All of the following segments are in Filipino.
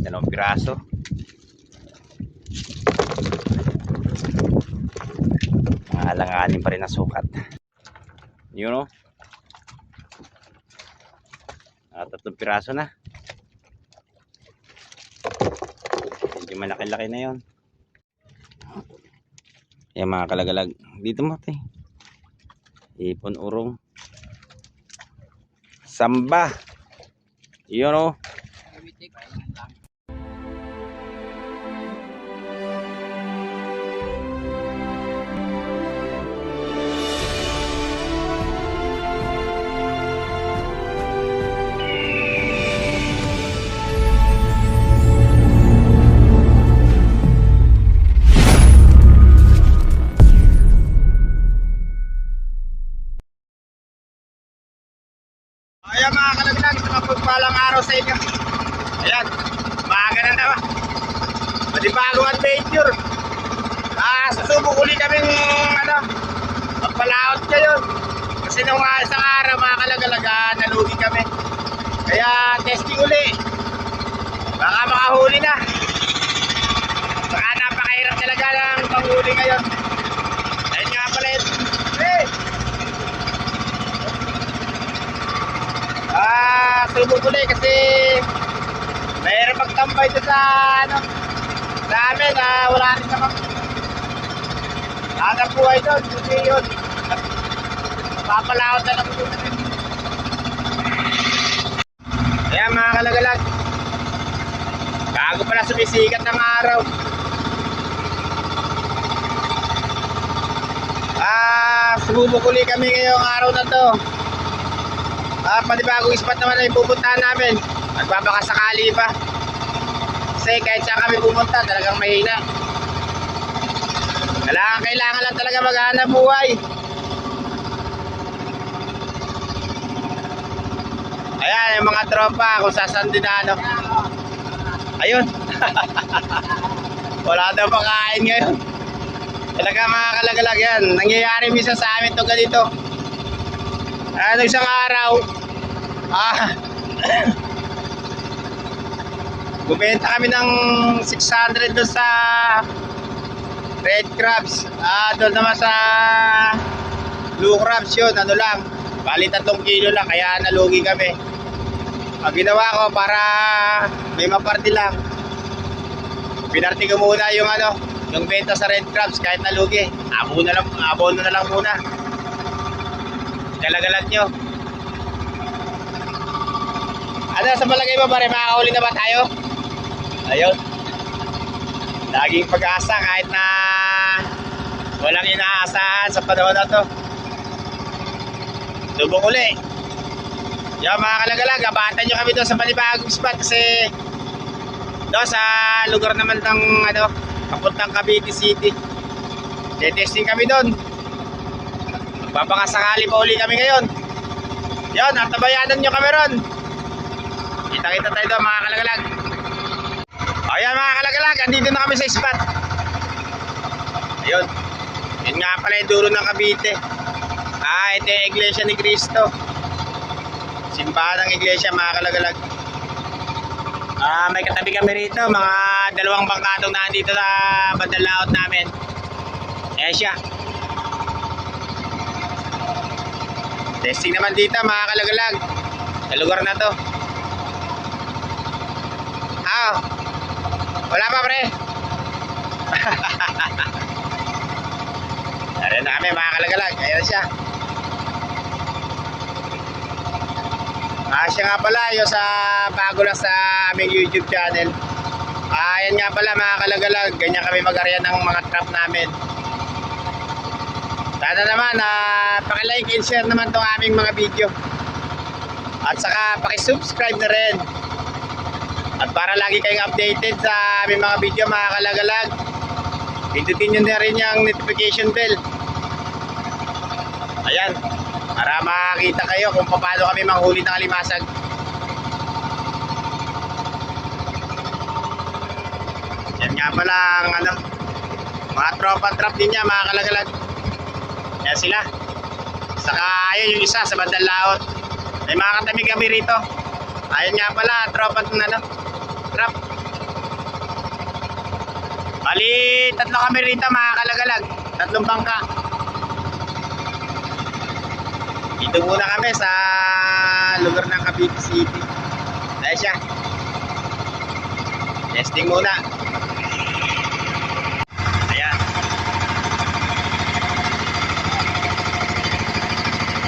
Dalawang piraso. Alang-aling pa rin ang sukat. Yun o. Tatlong piraso na. Medyo malaki-laki na yun. Yan mga kalagalag. Dito mo ito. Ipon urong. Samba. Yun o. Ayan mga kalaglag, mapagpalang araw sa inyo. Ayan, maaga na naman. Madibagong adventure. Susubok uli kami magpalaot ngayon. Kasi nung isang araw mga kalaglag, nalugi kami. Kaya testing uli. Baka makahuli na. Baka napakahirap talaga ng panghuli ngayon. Ayun nga pala yun. Subok ulit kasi mayroon magtambay doon sa sa amin wala rin naman hanap buhay doon, hindi yun papalawat na lang doon. Kaya mga kalagalag, bago pala sumisikat ng araw, sububok ulit kami ngayong araw na to. Panibagong spot naman na yung pupuntahan namin. Nagbabakasakali pa. Kasi kahit saan kami pumunta, talagang mahina. Kailangan lang talaga maghanap buhay. Ayan, yung mga tropa, kung saan din ayun. Wala daw pakain ngayon. Talaga mga kalagalag yan. Nangyayari minsan sa amin ito ganito. Isang araw bumenta kami ng 600 doon sa red crabs. Doon naman sa blue crabs yun, lang bali 3 kilo lang, kaya nalugi kami. Ang ginawa ko para may maparty lang, pinarty ko muna yung benta sa red crabs kahit nalugi. Abono na lang muna. Kalagalag nyo. Sa palagay mo pare, makakahuli na ba tayo? Ayun. Laging pag-asa kahit na walang inaasahan sa panahon na to. Subok uli. Yan mga kalagalag, abatan nyo kami doon sa panibagong spot kasi doon sa lugar naman ng papuntang Cavite City. Testing kami doon. Papakasakali pa uli kami ngayon. Yan, natabayanan nyo kami ron. Kita-kita tayo doon mga kalagalag. Ayan mga kalagalag, andito na kami sa spot. Ayun. Yun nga pala yung dulo ng Cavite. Ito yung Iglesia ni Cristo. Simbahan ng iglesia mga kalagalag. May katabi kami rito, mga 2 bangkatong nandito sa bandang laot namin. Ayan siya. Testing naman dito mga kalagalag sa lugar na to. Wala pa pre. Ayan na kami mga kalagalag. Ayan siya. Siya nga pala yung sa bago lang sa aming YouTube channel. Ayan nga pala mga kalagalag, ganyan kami mag-arya ng mga trap namin. Sana naman paki-like and share naman itong aming mga video. At saka paki-subscribe na rin. At para lagi kayong updated sa aming mga video mga kalagalag, pindutin nyo na rin yung notification bell. Ayan, para makakita kayo kung paano kami manghuli ng alimasag. Yan nga pala ang mga tropa trap din niya mga kalagalag. Yan sila. Saka ayun yung isa sa bandang laot. May mga katabi kami rito. Ayun nga pala, tropa na ano, trap. Bali, tatlo kami rito mga kalagalag. Tatlong bangka. Dito muna kami sa lugar ng Cavite City. Ayan siya. Testing muna. Ayan.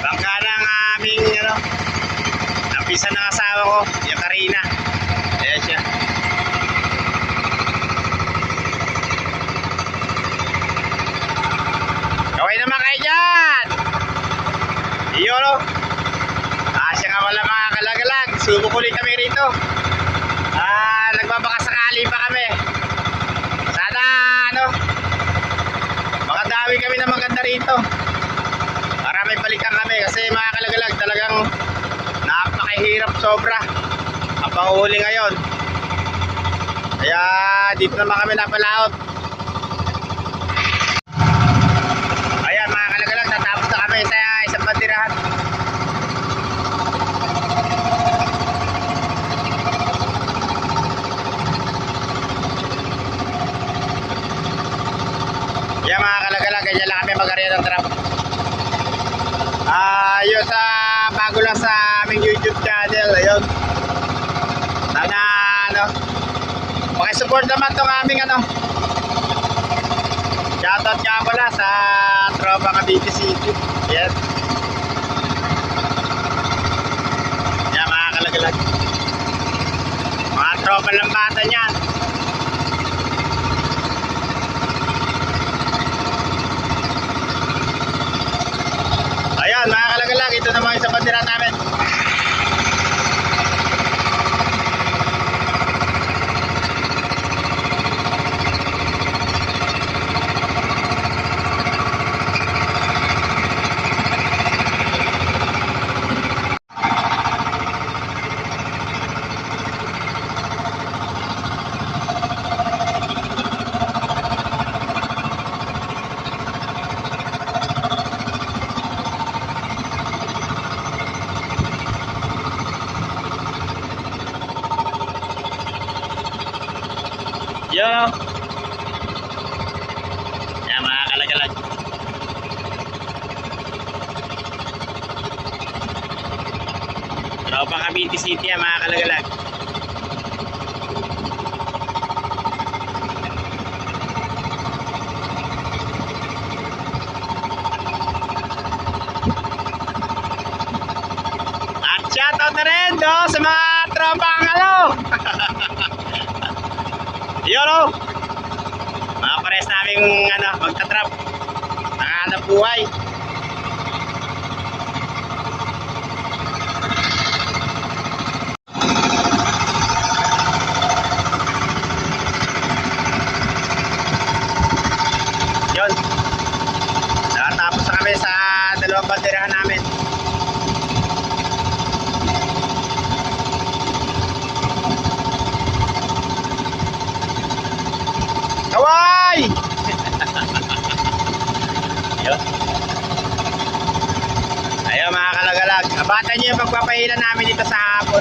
Bangka ng aming ano, napisa ng asawa ko, yung Karina. Ayan siya. Kaway naman kayo dyan! Iyon o. Siya nga wala mga kalagalag. Subok ulit kami rito. Nagbabakasakali pa kami. Sana ano, makadawi kami na maganda rito. Para may balikan kami. Kasi mga kalagalag talagang napakahirap sobra ang panghuli ngayon. Kaya dito naman kami napalaot. Ayan mga kalagalag, natapos na kami sa isang bandirahan. Yan mga kalagalag, ganyan lang kami mag-area ng trap. Yun sa bago lang sa aming YouTube channel. Ayun, sana ano, pakisupport naman tong aming ano. Shoutout nga pala sa tropa Cavite City. Yes. Yan mga kalagalag, mga tropa lang bata niyan. Ayan mga kalagalag, ito naman yung sa bandera namin. Yo. Yan mga kalagalag. Tropa Cavite City yan mga kalagalag. At shoutout na rin do sa mga tropang ano. Yun o, mga pares naming ano, magtatrap, nakahanap buhay. Yun, nakatapos na kami sa dalawang banderahan namin. Kaway! Yun. Ayun mga kalagalag, abatan nyo yung pagpapahila namin dito sa hapon.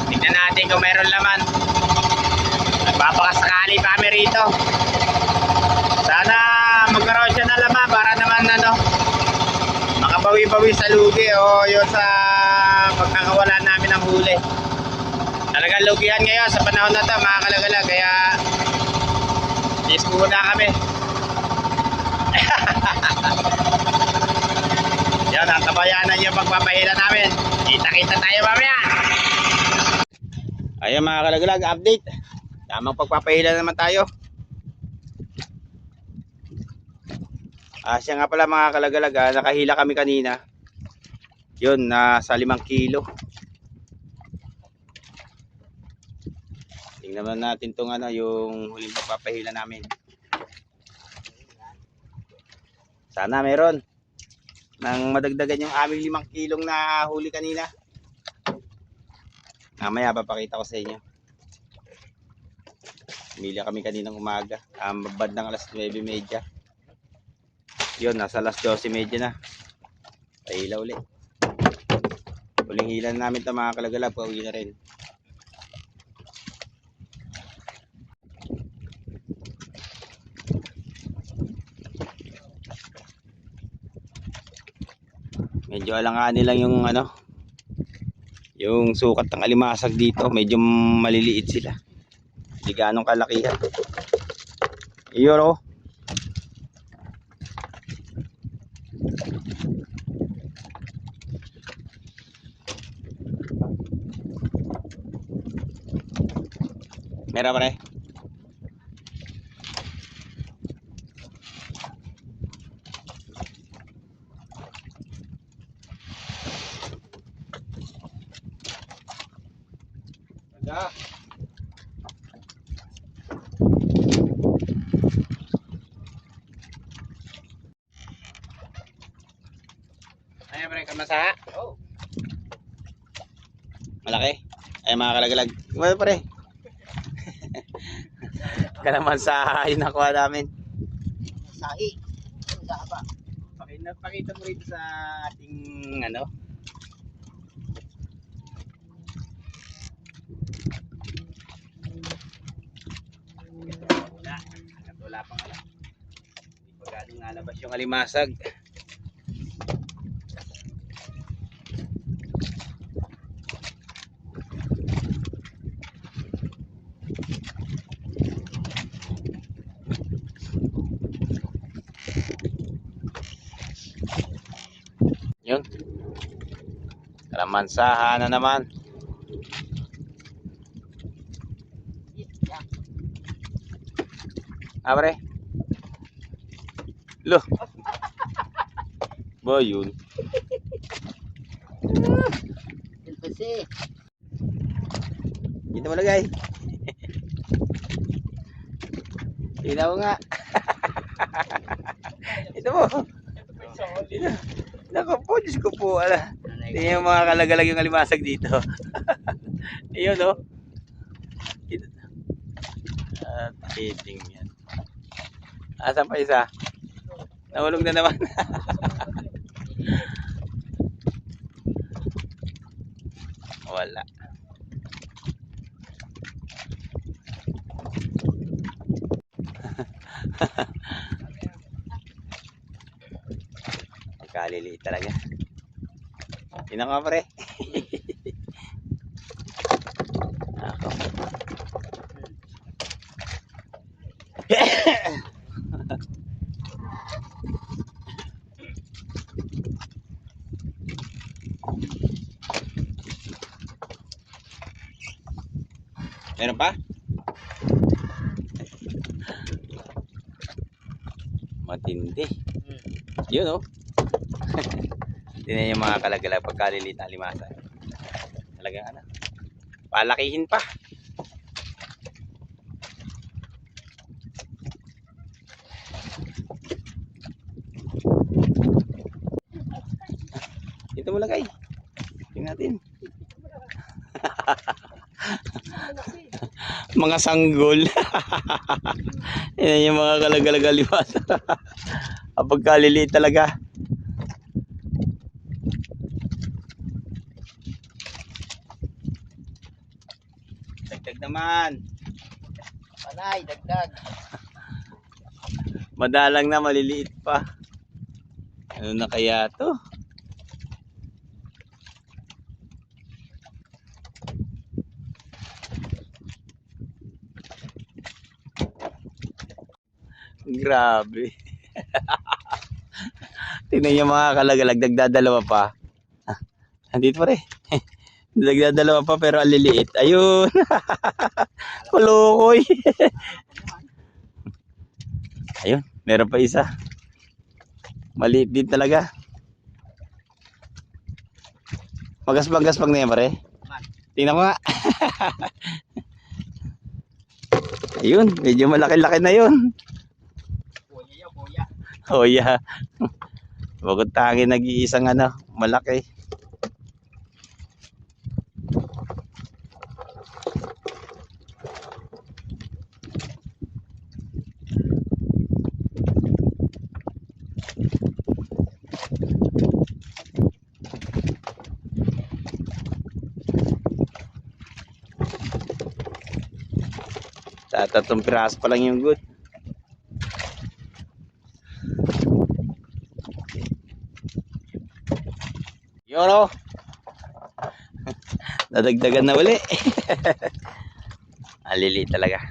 Tignan natin kung meron laman. Nagpapakasakali pa kami rito. Sana magkaroon siya na laman para naman ano, makabawi-bawi sa lugi o yun sa pagkakawala namin ng huli. Talagang lugihan ngayon sa panahon na ito mga kalagalag, kaya yes muna kami. Yan ang kabayanan yung pagpapahila namin. Kita-kita tayo mamaya. Ayun mga kalagalag, update. Tamang pagpapahila naman tayo. Siya nga pala mga kalagalag, nakahila kami kanina. Yun, nasa 5 kilo. Tingnan natin tong ano, yung huling pagpapahila namin. Sana meron nang madagdagan yung aming 5 kilong na huli kanina. Mamaya papakita ko sa inyo. Mila kami kaninang umaga, bad ng alas 9:30. Yun, nasa alas 12:30 na. Pahilaw ulit. Huling hila na namin ito mga kalagalab. Pauwi na rin. Medyo alanganin lang yung ano, yung sukat ng alimasag dito. Medyo maliliit sila. Hindi ganong kalakihan. Iyon o. Meron pa rin. Ada. Ayan pre, kamasa. Oh. Malaki. Ay mga kalagalag. Well, pre. Kalamansa yung nakuha namin. Sahi. Saba. Pakita mo rito sa ating ano. Wala pang alam. Hindi pa galing nalabas yung alimasag. Yun. Kalamansahan na naman. Abre. Loh. Ba yun. Kasi Dito mo lagay. Tingnan mo nga. Ito mo. Naku po, Diyos ko po. Tingnan yung mga kalagalag yung alimasag dito. Ayun o. At kidding yan. Asan pa isa? Nahulog na naman. Wala. Magkaliliit talaga. Tingnan ka pre. Ako. Meron pa? Matindi. Yun oh. Tingnan yung mga kalagalag pagkaliliit na alimasag. Talagang ano. Palakihin pa. Dito mo lagay. Tingnan natin. Mga sanggol. Yan yung mga kalagalag alimasag. Kapag kaliliit talaga. Dagdag naman. panay, dagdag. Madalang na, maliliit pa. Ano na kaya to? Grabe. Tingnan yung mga kalagalag, nagdadalawa pa. Andito pa rin. Nagdadalawa pa pero ang liliit. Ayun. Kulukoy. Ayun, meron pa isa. Maliit din talaga. Magasπag-gaspag na yan pare. Tingnan ko nga. Ayun, medyo malaki-laki na yun. Oh yeah. Bakit tangin nag-iisang ano, malaki. Sa 3 piraso pa lang yung good. Yun o. Nadagdagan na uli. Alili talaga.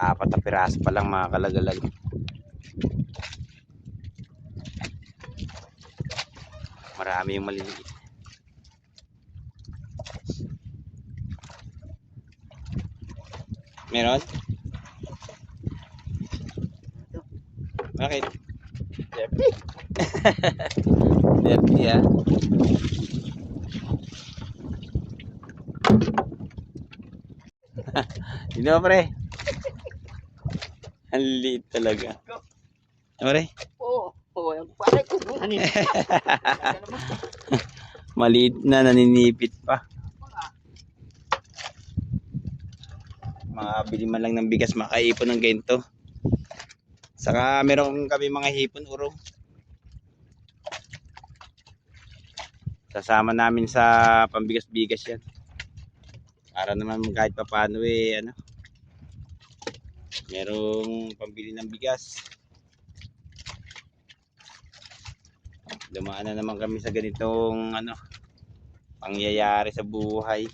Apat na piraso pa lang mga kalagalag. Marami yung maliliit. Meron? Bakit? Dirty. Dirty ah. Hindi mo pre. Ang liit talaga. Pre? Oo. Oo. Yung pare ko. Ano yun? Maliit na, naninipit pa. Makabili man lang ng bigas, makaipon ng ganito. Saka meron kami mga hipon urong. Sasama namin sa pambigas-bigas yan. Para naman kahit pa paano ano, merong pambili ng bigas. Dumaan na naman kami sa ganitong ano, pangyayari sa buhay.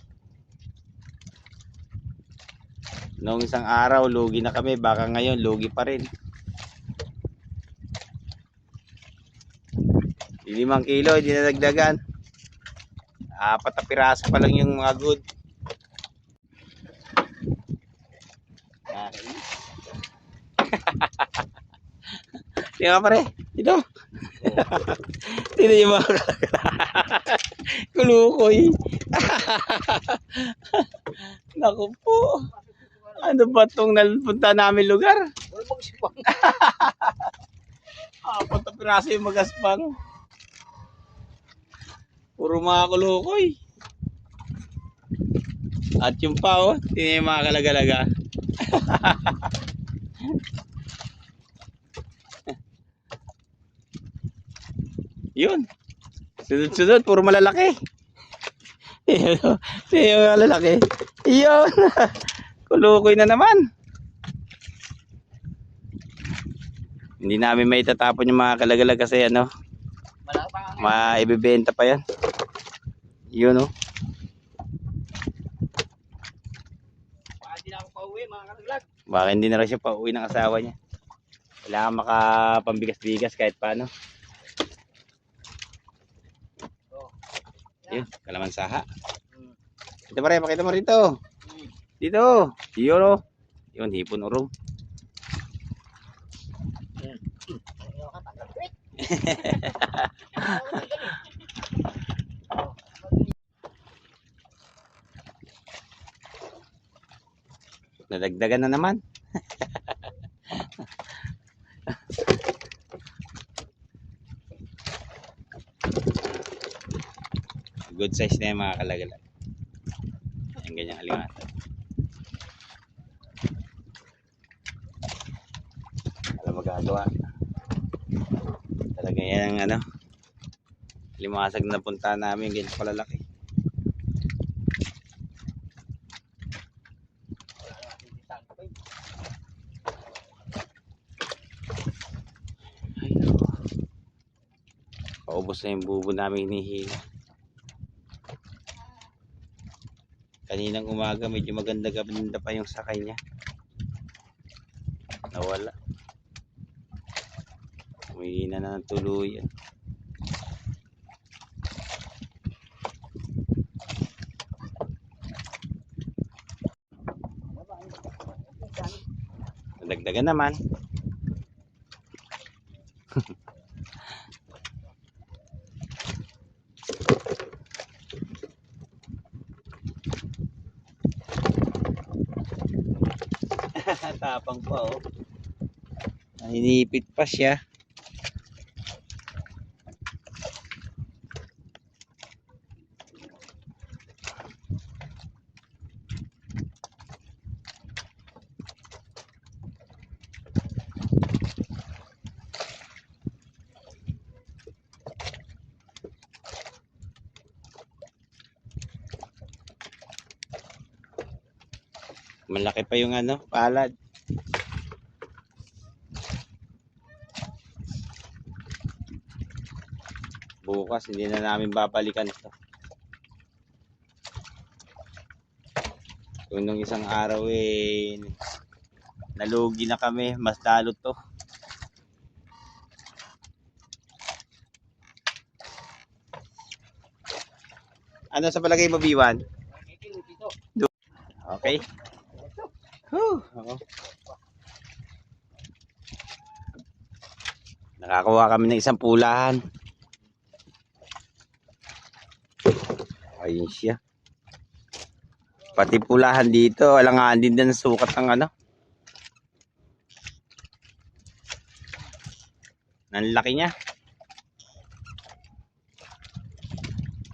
Noong isang araw lugi na kami, baka ngayon lugi pa rin. 5 kilo hindi na dagdagan. 4 na piraso pa lang yung mga good. Tingnan pare, ito. Tingnan yung mga kulukoy. Naku po. Ano ba itong napunta namin lugar? Wala mong sipang. 4 na piraso yung magaspang. Puro mga kulukoy. At yung pa oh, tingnan yung mga kalagalaga. Yun. Sunod-sunod, puro malalaki. Tingnan yung malalaki. Yun. Kulukoy na naman. Hindi namin maitatapon yung mga kalagalag kasi ano, maibibenta pa yan. Yun oh. Baka hindi na ako pauwi mga kalaglag. Baka hindi na rin siya pauwi ng asawa niya. Kailangan makapambigas-bigas kahit paano. Yun, kalamansaha. Ito pare, pakita mo rito. Dito. Yun oh. Yun, hipon urong. Nadagdagan na naman. Good size na yung mga kalagalag. Yung ganyang alimatan. Wala magagawa. Talaga yan ang ano, limasag na punta namin, ganyan palalaki. Ay, paubos na yung bubo namin hinihila. Kaninang umaga medyo maganda pa yung sakay niya. Nawala. Umihina na ng tuluyan. Nadagdagan naman. Tapang pa oh. Naninipit pa siya. Malaki pa yung ano, palad. Bukas hindi na namin babalikan ito. Kung nung isang araw nalugi na kami, mas lalo to. Ano sa palagay mo, B1? Okay. Ako. Nakakuha kami ng isang pulahan. Ayun siya. Pati pulahan dito, alangan din ng sukat ng ano. Ang laki niya.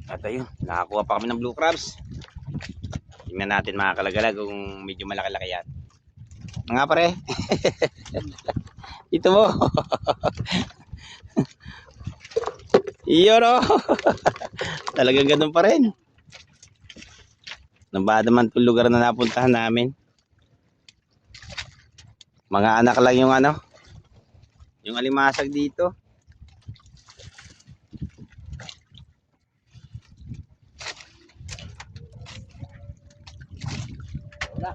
At ayun, nakakuha pa kami ng blue crabs. Tingnan natin mga kalagalag kung medyo malaki-laki yan. Nga pare. Ito mo. Iyon o. Talagang ganun pa rin. Nabada man itong lugar na napuntahan namin. Mga anak lang yung ano, yung alimasag dito. Wala.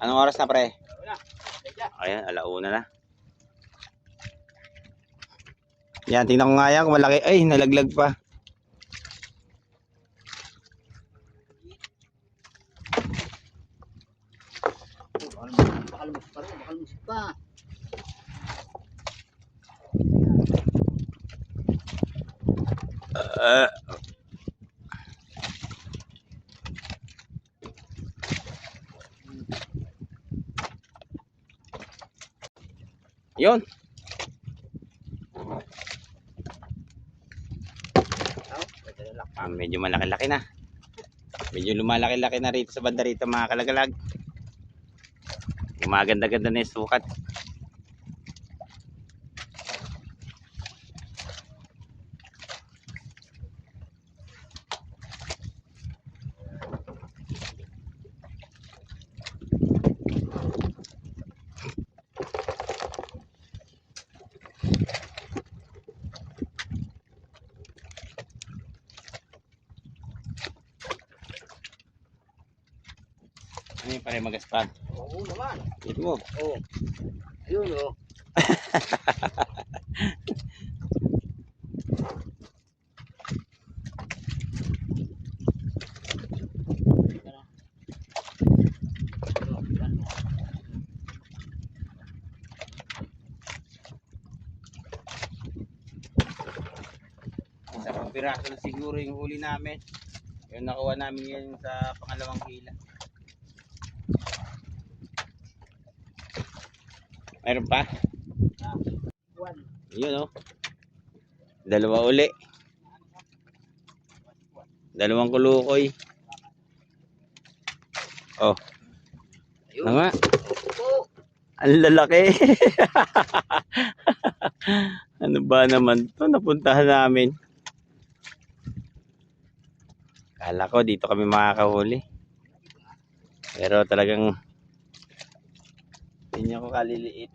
Anong oras na pre? Wala. Ayan, alauna na. Yan, tingnan ko nga yan kung malaki. Ay, nalaglag pa. Bakal musik pa. Yun. Medyo malaki-laki na. Medyo lumalaki-laki na rito sa banda rito mga kalagalag. Maganda-ganda na yung sukat. Ano yung pare magaspad? Oo naman. Ito mo. Oo. Ayun o. Isa pang piraso na siguro yung huli namin. Yung nakuha namin yan sa pangalawang hila. Mayroon pa? Yun oh. Dalawa uli. Dalawang kulukoy. Oh. Ayun. Ano nga? Oo. Ang lalaki. Ano ba naman to? Napuntahan namin. Kala ko dito kami makakahuli. Pero talagang hindi ako kaliliit.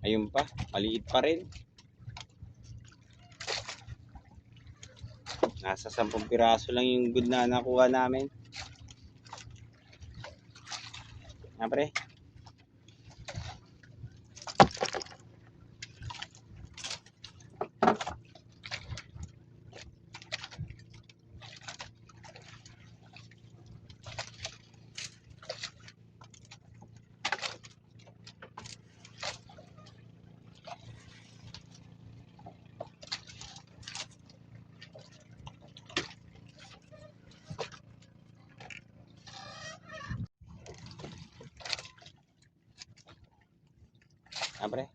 Ayun pa, maliit pa rin. Nasa 10 piraso lang yung good na nakuha namin. Nga pre. Pre.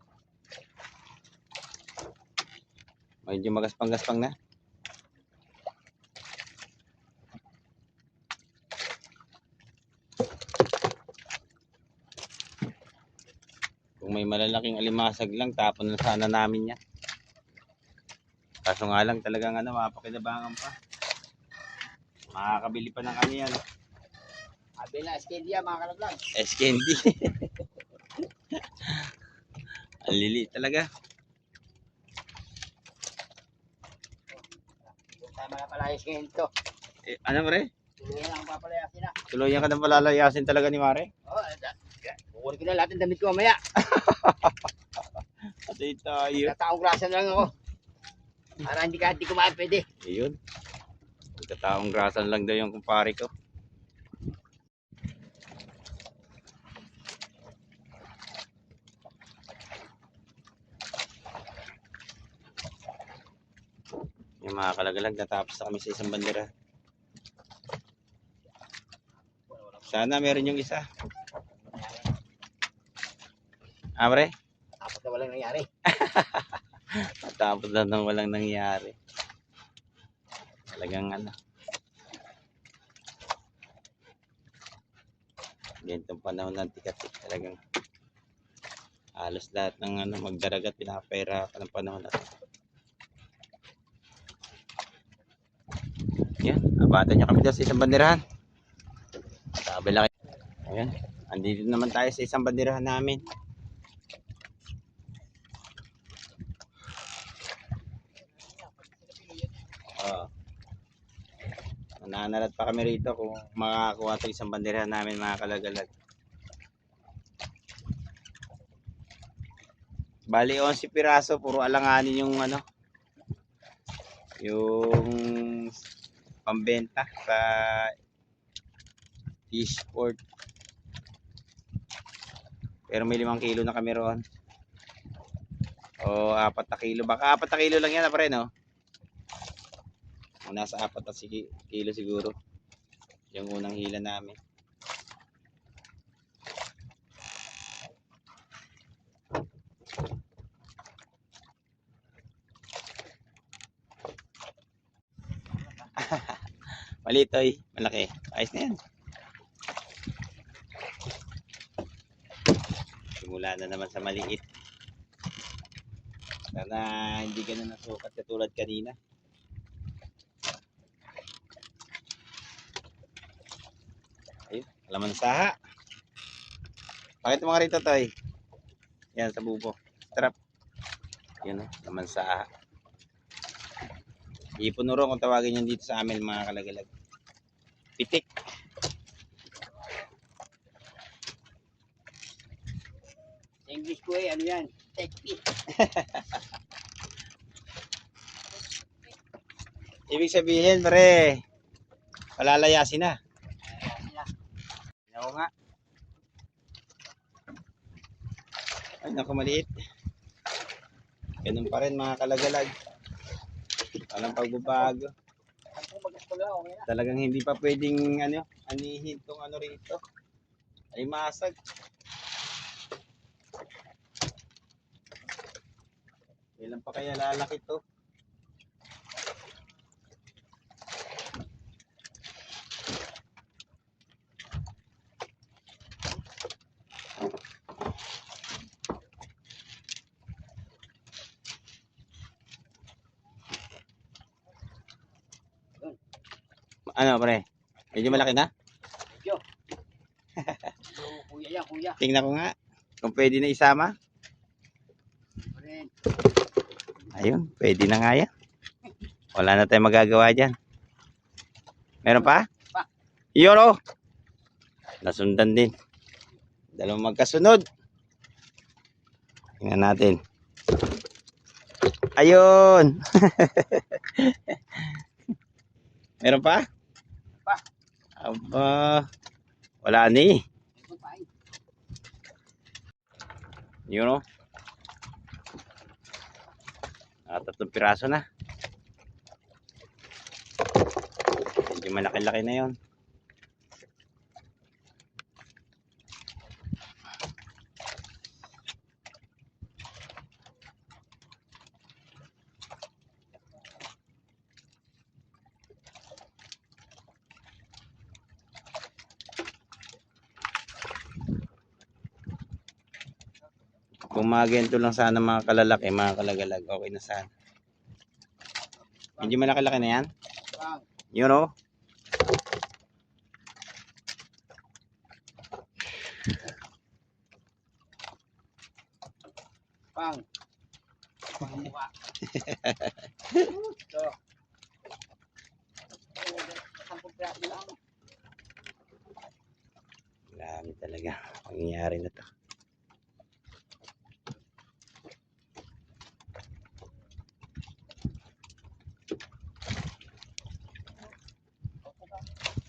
Medyo magaspang-gaspang na. malalaking alimasag lang, tapon na sana namin yan. Kaso nga lang talagang mapakinabangan pa. Makakabili pa ng yan. Sabi na, SKD yan mga kalaglag. Candy. Ang liliit talaga. Tama na pala yung SKD to. Ano pre? Tuluyan lang papalayasin na. Tuluyan ka ng palalayasin talaga ni Mare? Oo, kukunin ko na lahat ng damit ko mamaya. Kasi tayo. Nataong grasa na lang ako. Para hindi kumain pwede. Ayun. Magkataong grasan lang daw yung kumpare ko. Yung mga kalagalag, natapos na kami sa isang bandera. Sana meron yung isa. Pre? Tapos na walang nangyari. Natapos na nang walang nangyari. Talagang ganitong panahon ng tikatik talagang halos lahat ng magdaragat pinapahirapan ng panahon na to. Yan, abatan nyo kami dyan sa isang banderahan. Sabi lang. Ayan, andito naman tayo sa isang banderahan namin. Nananalat pa kami rito kung makakakuha ito isang banderahan namin mga kalagalag. Bali 11 piraso, puro alanganin yung yung pambenta sa Eastport. Pero may 5 kilo na kami roon. O 4 na kilo. Baka 4 na kilo lang yan pre no? Nasa 4 na kilo siguro. Yung unang hila namin. Malitoy, malaki. Ayos na yan. Simula na naman sa maliit. Sana hindi ganun nasukat katulad kanina. Ayun, laman saha. Pakita mo nga rito, Toy. Yan, sa bubo. Strap. Yun, laman saha. Ipunuro kung tawagin yan dito sa amin mga kalagalag. Pitik. English ko ano yan? Tekpi. Ibig sabihin, pre, palalayasin na. Ako nga. Ay, naku, maliit. Ganun pa rin mga kalagalag. Walang pagbabago. Talagang hindi pa pwedeng anihin tong rito. Ay masag. Ilan pa kaya lalaki to? Ano pre? Medyo malaki na? Medyo. Kuya yan, kuya. Tingnan ko nga. Kung pwede na isama. Ayun, pwede na nga yan. Wala na tayong magagawa dyan. Meron pa? Pa. Iyon oh. Nasundan din. Dalawang magkasunod. Tingnan natin. Ayun. Meron pa? Pa. Aba. Wala ni. Yun o. 3 piraso na. Medyo malaki-laki na yun. Pang mga ganito lang sana mga kalalaki, mga kalagalag. Okay na sana. Medyo malaki-laki na yan. Pang. You know? Pang. Pang mukha. So. Sampung piraso lang. Marami talaga. Pangyayari na to.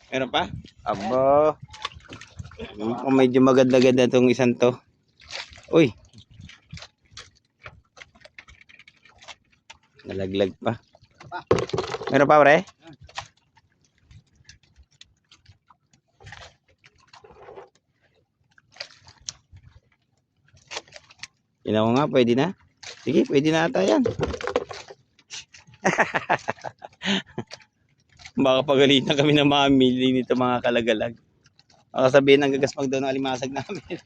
Meron pa? Aba. Medyo maganda-ganda tong isang to. Uy. Nalaglag pa. Meron pa, pre? Ginawa nga, pwede na. Sige, pwede na ata yan. Baka pagalitan kami ng mamili nito mga kalagalag. Baka sabihin ng gagasmag daw ng alimasag namin.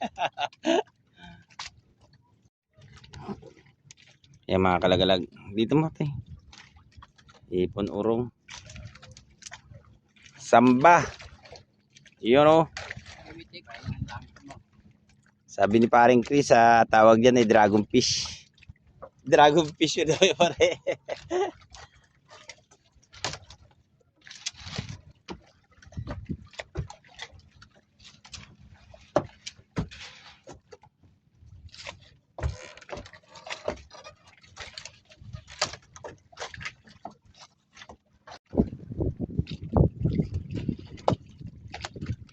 Yan mga kalagalag. Dito mo tayo. Ipon urong. Samba. Yun o. Sabi ni paring Chris, tawag yan ay dragon fish. Dragon fish yun daw yung pare.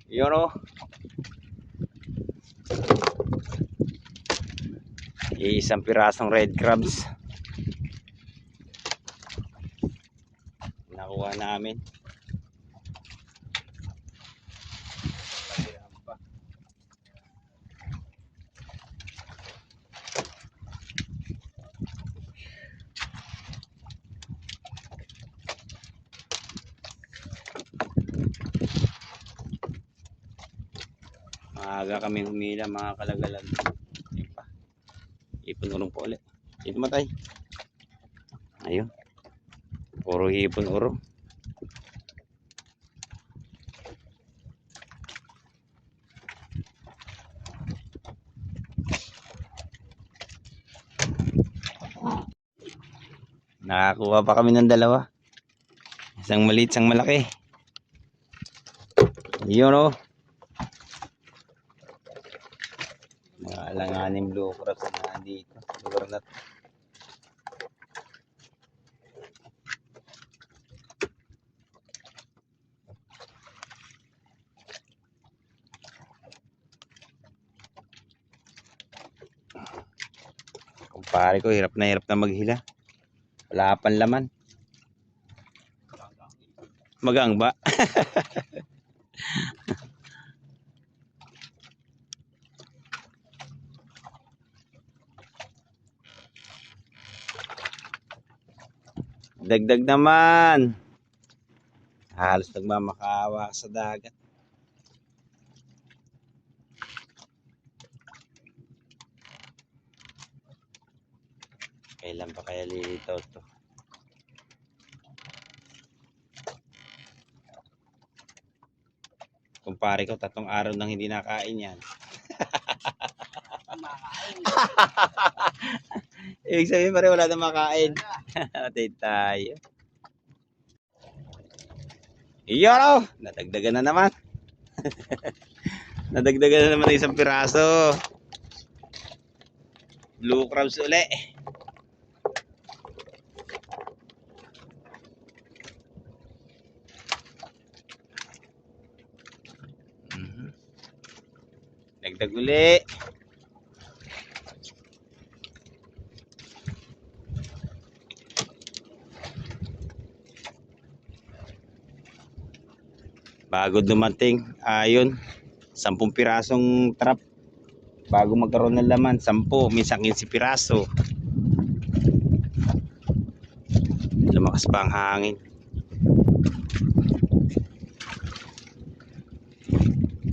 Yun o. Isang pirasong red crabs. Nakuha namin. Maaga kami humila mga kalagalag. Ipon urong po ulit. Dito matay. Ayun. Puro ipon urong. Nakakuha pa kami ng dalawa. Isang maliit, isang malaki. Yun o. Mga alanganing blue crabs na nandito. Lugar na to. Kumpare ko, hirap na maghila. Wala pang laman. Magang ba? Dagdag naman. Halos nagmamakawa sa dagat. Kailan pa kaya lilitaw to? Kumpare ko, 3 araw nang hindi nakain yan. Ibig sabihin pare wala na makain. Atay tayo. Iyon o! Nadagdagan na naman. Nadagdagan na naman ng isang piraso. Blue crabs uli. Dagdag uli. Bago dumating, ayun, 10 pirasong trap. Bago magkaroon ng laman, 10, minsan 15 piraso. Lumakas pa ang hangin.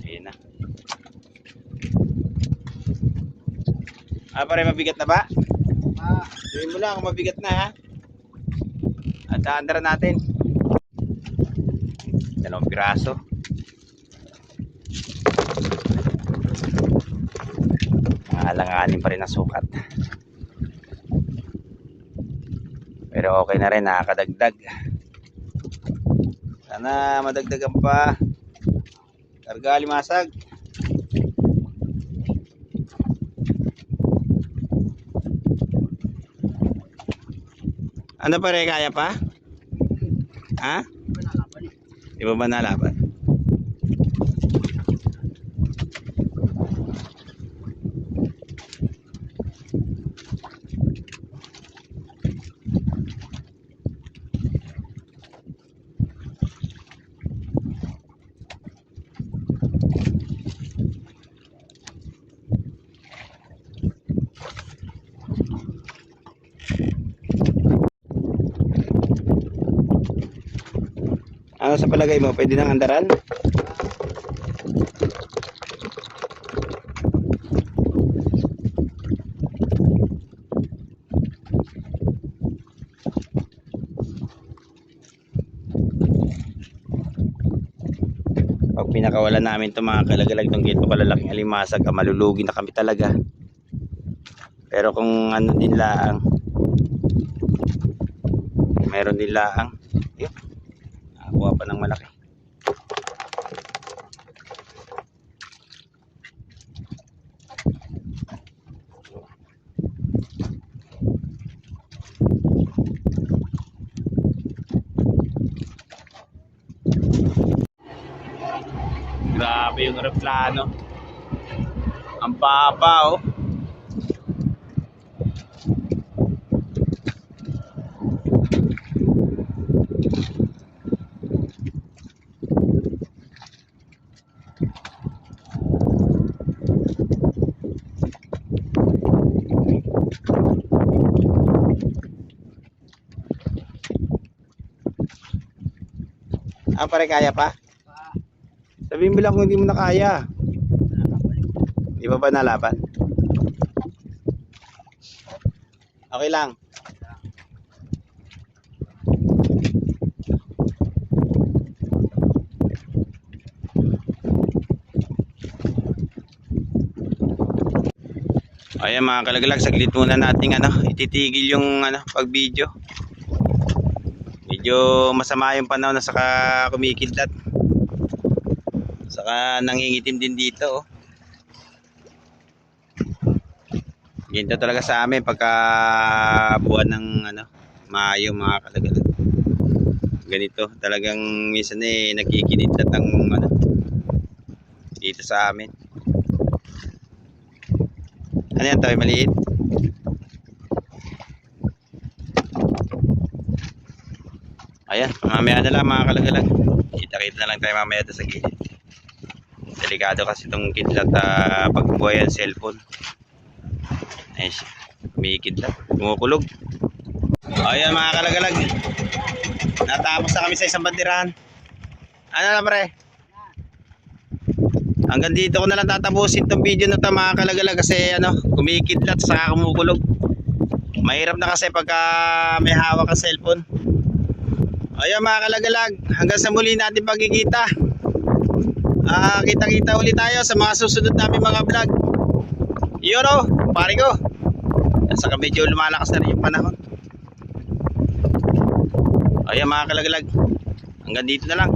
Ayun na. Pare, mabigat na ba? Ah, Sabihin mo lang kung mabigat na ha. At aandara natin. 2 piraso. Alanganin pa rin ang sukat. Pero okay na rin, nakakadagdag. Sana madagdagan pa. Karga limasag. Ano pare, kaya pa? Ha? nalaban eh. Di ba ba nalaban? Ano sa palagay mo? Pwede nang andaran? Pag pinakawalan namin itong mga kalagalag itong gito kalalaking alimasag, malulugi na kami talaga. Pero kung ano din laang, meron din laang, yun, nakakuha pa ng malaki. Grabe yung aeroplano. Ang baba oh. Pare, kaya pa? Sabihin mo lang kung hindi mo na kaya. Di ba nalaban? Okay lang. Ayan mga kalagalag, saglit muna nating ititigil yung pag-video. Medyo masama yung panahon na saka kumikidlat. Saka nangingitim din dito oh. Ganito talaga sa amin pagka buwan ng Mayo mga kalagalag. Ganito talagang minsan nagkikidlat ang dito sa amin. Ano yan, tayo maliit? Ayan, mamaya na lang mga kalagalag. Kita-kita na lang tayo mamaya sa gilid. Delikado kasi itong kidlat pagbuhay ang cellphone. Ayun siya, kumikidlat, kumukulog. Ayan mga kalagalag, natapos na kami sa isang bandirahan. Ano na pre? Hanggang dito ko na lang tatapusin itong video na ito mga kalagalag kasi kumikidlat saka kumukulog. Mahirap na kasi pagka may hawak ang cellphone. Ayan mga kalagalag, hanggang sa muli natin pagkikita. Kita-kita ulit tayo sa mga susunod namin mga vlog. Yun o, pare ko. Saka medyo lumalakas na rin yung panahon. Ayan mga kalagalag, hanggang dito na lang.